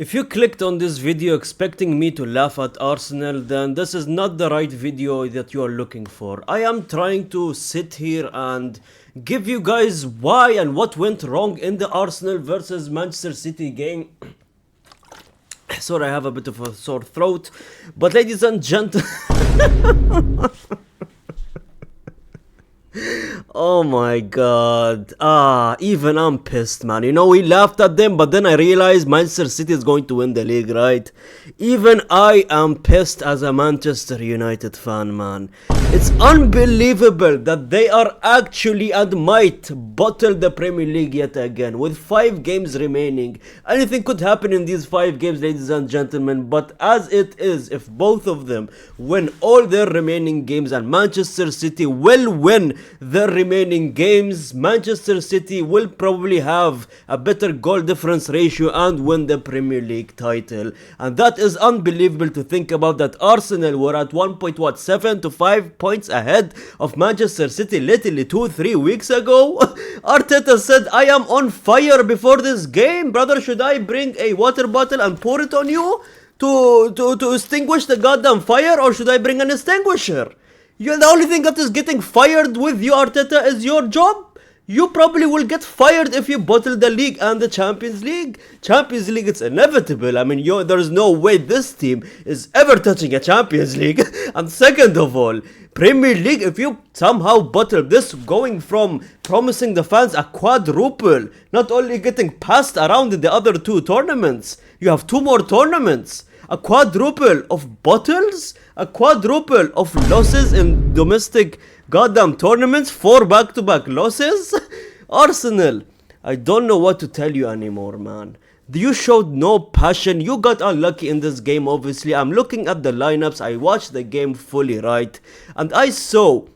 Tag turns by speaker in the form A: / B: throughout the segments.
A: If you clicked on this video expecting me to laugh at Arsenal, then this is not the right video that you are looking for. I am trying to sit here and give you guys why and what went wrong in the Arsenal versus Manchester City game. Sorry, I have a bit of a sore throat, but ladies and gentlemen, oh my god. Even I'm pissed, man. You know, we laughed at them, but then I realized Manchester City is going to win the league, right? Even I am pissed as a Manchester United fan, man. It's unbelievable that they are actually and might bottle the Premier League yet again with 5 games remaining. Anything could happen in these 5 games, ladies and gentlemen, but as it is, if both of them win all their remaining games and Manchester City will win their remaining games, Manchester City will probably have a better goal difference ratio and win the Premier League title. And that is unbelievable to think about, that Arsenal were at 7 to 5 points ahead of Manchester City literally 2-3 weeks ago. Arteta said, I am on fire before this game, brother. Should I bring a water bottle and pour it on you to extinguish the goddamn fire, or should I bring an extinguisher? You're the only thing that is getting fired with you, Arteta, is your job. You probably will get fired if you bottle the league and the Champions League. Champions League, it's inevitable. I mean, there's no way this team is ever touching a Champions League. And second of all, Premier League, if you somehow bottle this, going from promising the fans a quadruple, not only getting passed around in the other 2 tournaments, you have 2 more tournaments. A quadruple of bottles, a quadruple of losses in domestic goddamn tournaments, 4 back-to-back losses. Arsenal, I don't know what to tell you anymore, man. You showed no passion. You got unlucky in this game, obviously. I'm looking at the lineups. I watched the game fully, right? And I saw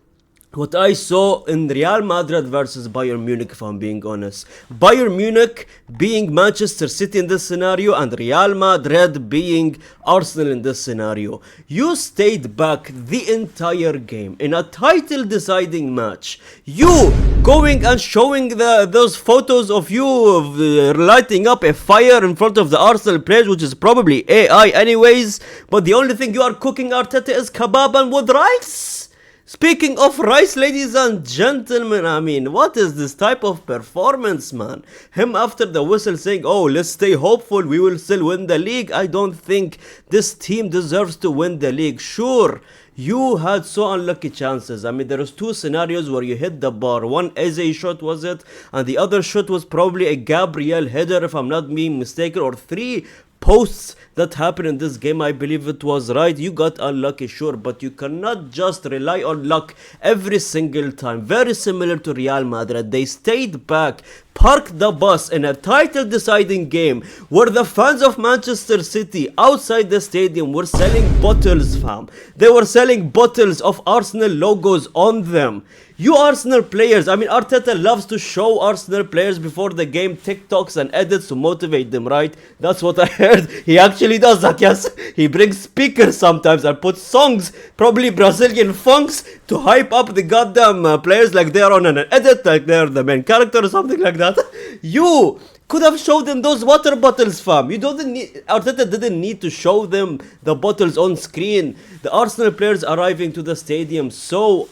A: what I saw in Real Madrid versus Bayern Munich, if I'm being honest. Bayern Munich being Manchester City in this scenario, and Real Madrid being Arsenal in this scenario. You stayed back the entire game in a title deciding match. You going and showing those photos of you lighting up a fire in front of the Arsenal players, which is probably AI anyways, but the only thing you are cooking, Arteta, is kebab and with rice. Speaking of rice, ladies and gentlemen, I mean, what is this type of performance, man? Him after the whistle saying, oh, let's stay hopeful, we will still win the league. I don't think this team deserves to win the league. Sure, you had so unlucky chances. I mean, there was 2 scenarios where you hit the bar. One Eze shot, was it? And the other shot was probably a Gabriel header, if I'm not being mistaken, or 3 posts that happened in this game. I believe it was, right? You got unlucky, sure, but you cannot just rely on luck every single time. Very similar to Real Madrid. They stayed back, parked the bus in a title deciding game where the fans of Manchester City outside the stadium were selling bottles, fam. They were selling bottles of Arsenal logos on them. You Arsenal players, I mean, Arteta loves to show Arsenal players before the game TikToks and edits to motivate them, right? That's what I heard. He actually does that, yes. He brings speakers sometimes and puts songs, probably Brazilian funks, to hype up the goddamn players like they're on an edit, like they're the main character or something like that. You could have showed them those water bottles, fam. Arteta didn't need to show them the bottles on screen. The Arsenal players arriving to the stadium, so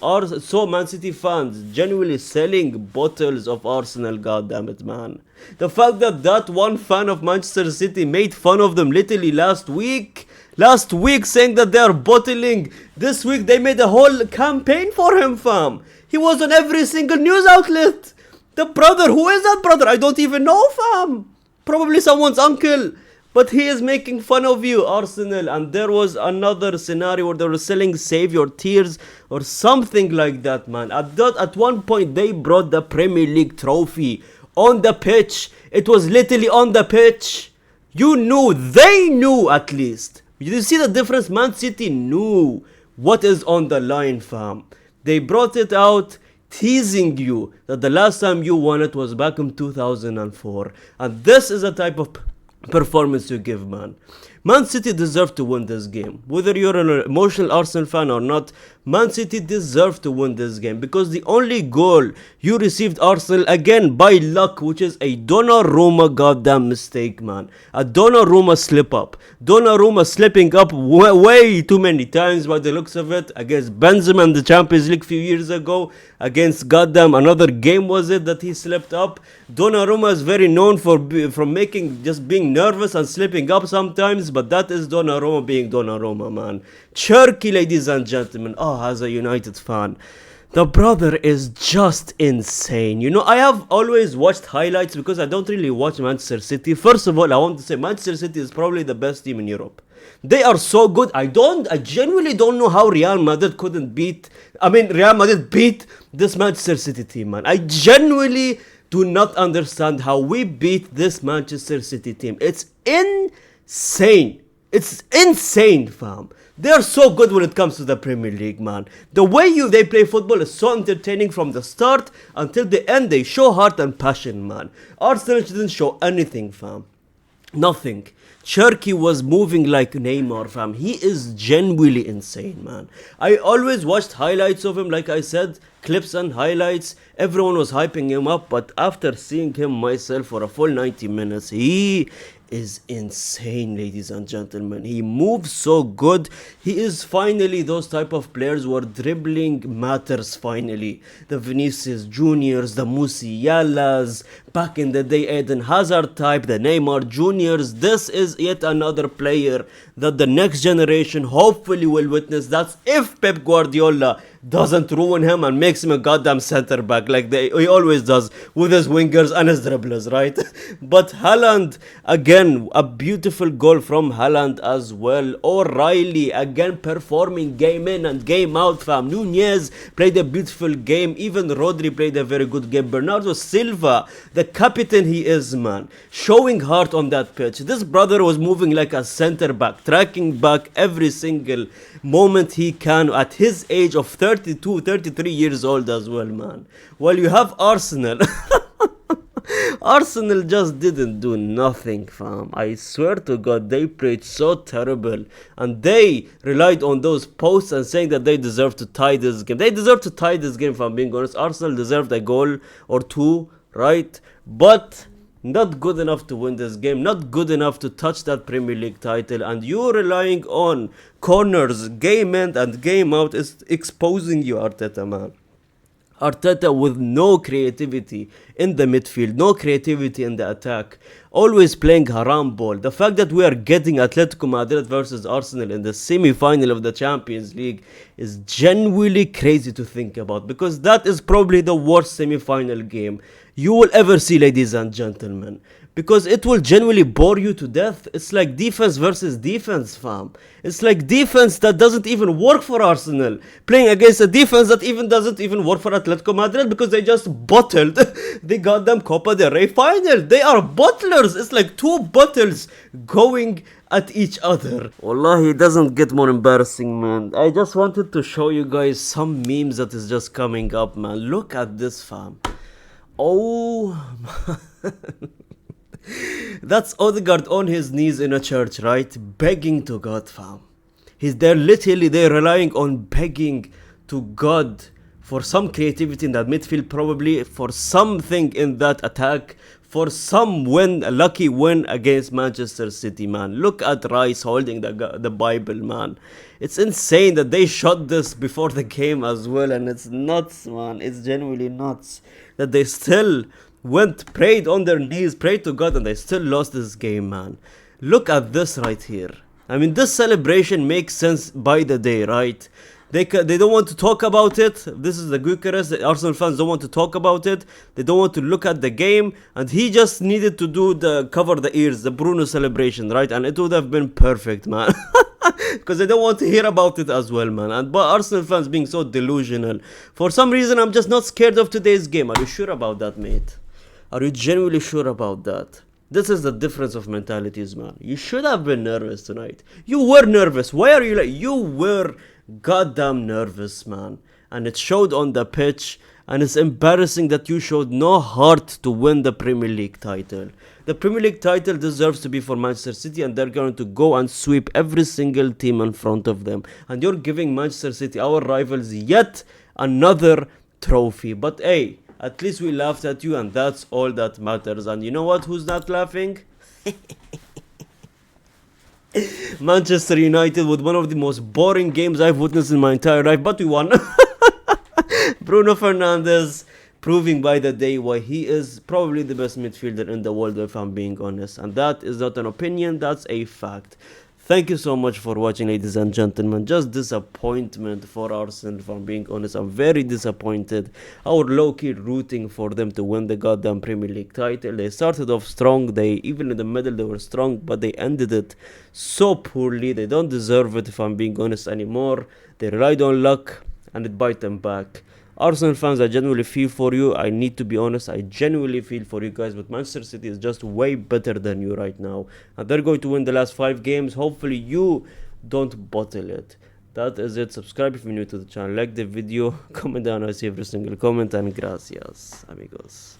A: Man City fans genuinely selling bottles of Arsenal, goddammit, man. The fact that one fan of Manchester City made fun of them literally last week saying that they are bottling, this week they made a whole campaign for him, fam. He was on every single news outlet. The brother, who is that brother? I don't even know, fam. Probably someone's uncle. But he is making fun of you, Arsenal. And there was another scenario where they were selling Save Your Tears or something like that, man. At one point, they brought the Premier League trophy on the pitch. It was literally on the pitch. You knew, they knew at least. You see the difference? Man City knew what is on the line, fam. They brought it out, teasing you that the last time you won it was back in 2004. And this is a type of performance you give, man. Man City deserve to win this game. Whether you're an emotional Arsenal fan or not, Man City deserve to win this game because the only goal you received Arsenal again by luck, which is a Donnarumma goddamn mistake, man. A Donnarumma slip up. Donnarumma slipping up way too many times by the looks of it against Benzema in the Champions League a few years ago. Against goddamn another game was it that he slipped up. Donnarumma is very known for just being nervous and slipping up sometimes, but that is Donnarumma being Donnarumma, man. Cherky, ladies and gentlemen. Oh, as a United fan, the brother is just insane. You know, I have always watched highlights because I don't really watch Manchester City. First of all, I want to say Manchester City is probably the best team in Europe. They are so good. I genuinely don't know how Real Madrid Real Madrid beat this Manchester City team, man. I genuinely do not understand how we beat this Manchester City team. It's insane. It's insane, fam. They are so good when it comes to the Premier League, man. The way they play football is so entertaining from the start until the end. They show heart and passion, man. Arsenal didn't show anything, fam. Nothing. Cherky was moving like Neymar, fam. He is genuinely insane, man. I always watched highlights of him, like I said, clips and highlights. Everyone was hyping him up, but after seeing him myself for a full 90 minutes, he is insane, ladies and gentlemen. He moves so good. He is finally those type of players where dribbling matters finally. The Vinicius Juniors, the Musialas, back in the day Eden Hazard type, the Neymar Juniors. This is yet another player that the next generation hopefully will witness. That's if Pep Guardiola doesn't ruin him and makes him a goddamn center back like he always does with his wingers and his dribblers, right? But Haaland, again, a beautiful goal from Haaland as well. O'Reilly, again, performing game in and game out, fam. Nunez played a beautiful game. Even Rodri played a very good game. Bernardo Silva, the captain he is, man, showing heart on that pitch. This brother was moving like a center back, tracking back every single moment he can at his age of 32, 33 years old as well, man. While you have Arsenal, Arsenal just didn't do nothing, fam. I swear to God, they played so terrible. And they relied on those posts and saying that they deserve to tie this game. They deserve to tie this game, if I'm being honest. Arsenal deserved a goal or two, right? But not good enough to win this game, not good enough to touch that Premier League title, and you relying on corners, game in and game out is exposing you, Arteta, man. Arteta with no creativity in the midfield, no creativity in the attack, always playing haram ball. The fact that we are getting Atletico Madrid versus Arsenal in the semi-final of the Champions League is genuinely crazy to think about, because that is probably the worst semi-final game you will ever see, ladies and gentlemen, because it will genuinely bore you to death. It's like defense versus defense, fam. It's like defense that doesn't even work for Arsenal playing against a defense that even doesn't even work for Atletico Madrid, because they just bottled the goddamn Copa del Rey final. They are bottlers. It's like two bottles going at each other. Wallahi, it doesn't get more embarrassing, man. I just wanted to show you guys some memes that is just coming up, man. Look at this, fam. Oh, that's Odegaard on his knees in a church, right? Begging to God, fam. They're relying on begging to God for some creativity in that midfield, probably for something in that attack, for some win, a lucky win against Manchester City, man. Look at Rice holding the Bible, man. It's insane that they shot this before the game as well, and it's nuts, man. It's genuinely nuts that they still prayed on their knees, prayed to God, and they still lost this game, man. Look at this right here. I mean, this celebration makes sense by the day, right? They don't want to talk about it. This is the Bucharest. The Arsenal fans don't want to talk about it. They don't want to look at the game. And he just needed to do cover the ears, the Bruno celebration, right? And it would have been perfect, man. Because they don't want to hear about it as well, man. But Arsenal fans being so delusional. For some reason, I'm just not scared of today's game. Are you sure about that, mate? Are you genuinely sure about that? This is the difference of mentalities, man. You should have been nervous tonight. You were nervous. Why are you like... You were goddamn nervous, man. And it showed on the pitch. And it's embarrassing that you showed no heart to win the Premier League title. The Premier League title deserves to be for Manchester City, and they're going to go and sweep every single team in front of them. And you're giving Manchester City, our rivals, yet another trophy. But hey, at least we laughed at you, and that's all that matters. And you know what? Who's not laughing? Manchester United, with one of the most boring games I've witnessed in my entire life, but we won. Bruno Fernandes proving by the day why he is probably the best midfielder in the world, if I'm being honest. And that is not an opinion, that's a fact. Thank you so much for watching, ladies and gentlemen. Just disappointment for Arsenal, if I'm being honest. I'm very disappointed. I was low-key rooting for them to win the goddamn Premier League title. They started off strong. Even in the middle, they were strong, but they ended it so poorly. They don't deserve it, if I'm being honest, anymore. They relied on luck, and it bite them back. Arsenal fans, I genuinely feel for you. I need to be honest, I genuinely feel for you guys, but Manchester City is just way better than you right now, and they're going to win the last 5 games. Hopefully you don't bottle it. That is it. Subscribe if you're new to the channel, like the video, comment down, I see every single comment, and gracias amigos.